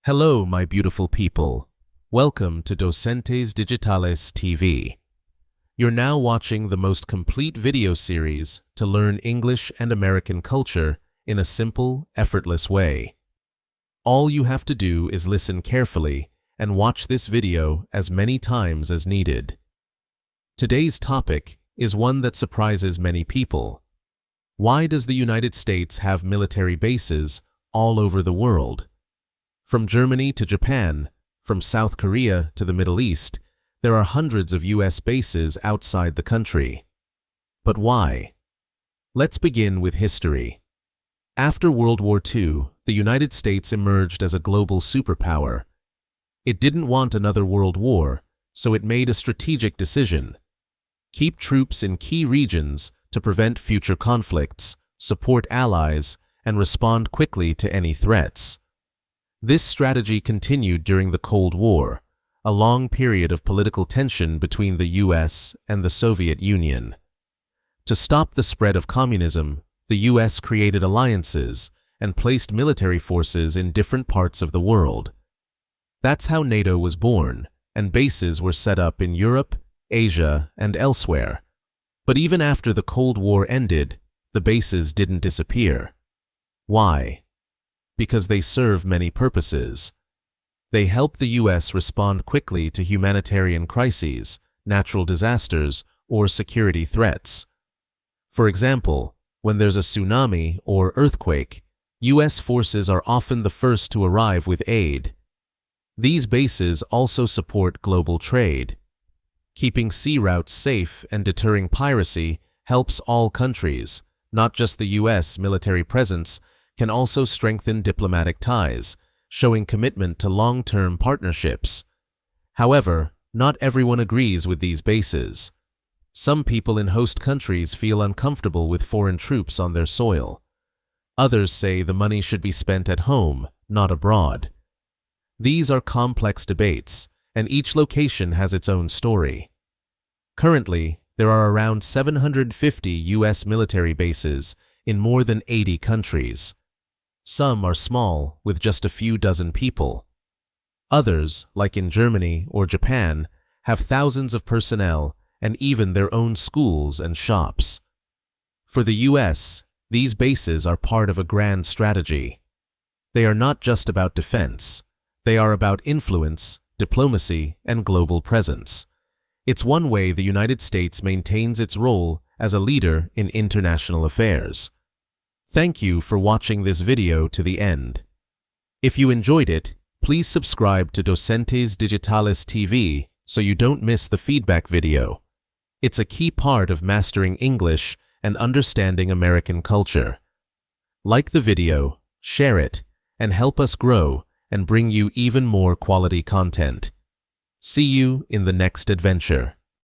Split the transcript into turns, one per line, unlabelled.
Hello, my beautiful people. Welcome to Docentes DigitalesTV. You're now watching the most complete video series to learn English and American culture in a simple, effortless way. All you have to do is listen carefully and watch this video as many times as needed. Today's topic is one that surprises many people. Why does the United States have military bases all over the world? From Germany to Japan, from South Korea to the Middle East, there are hundreds of US bases outside the country. But why? Let's begin with history. After World War II, the United States emerged as a global superpower. It didn't want another world war, so it made a strategic decision. Keep troops in key regions to prevent future conflicts, support allies, and respond quickly to any threats. This strategy continued during the Cold War, a long period of political tension between the US and the Soviet Union. To stop the spread of communism, the US created alliances and placed military forces in different parts of the world. That's how NATO was born, and bases were set up in Europe, Asia, and elsewhere. But even after the Cold War ended, the bases didn't disappear. Why? Because they serve many purposes. They help the US respond quickly to humanitarian crises, natural disasters, or security threats. For example, when there's a tsunami or earthquake, US forces are often the first to arrive with aid. These bases also support global trade. Keeping sea routes safe and deterring piracy helps all countries, not just the US. Military presence can also strengthen diplomatic ties, showing commitment to long-term partnerships. However, not everyone agrees with these bases. Some people in host countries feel uncomfortable with foreign troops on their soil. Others say the money should be spent at home, not abroad. These are complex debates, and each location has its own story. Currently, there are around 750 US military bases in more than 80 countries. Some are small, with just a few dozen people. Others, like in Germany or Japan, have thousands of personnel and even their own schools and shops. For the US, these bases are part of a grand strategy. They are not just about defense. They are about influence, diplomacy, and global presence. It's one way the United States maintains its role as a leader in international affairs. Thank you for watching this video to the end. If you enjoyed it, please subscribe to Docentes DigitalesTV so you don't miss the feedback video. It's a key part of mastering English and understanding American culture. Like the video, share it, and help us grow and bring you even more quality content. See you in the next adventure.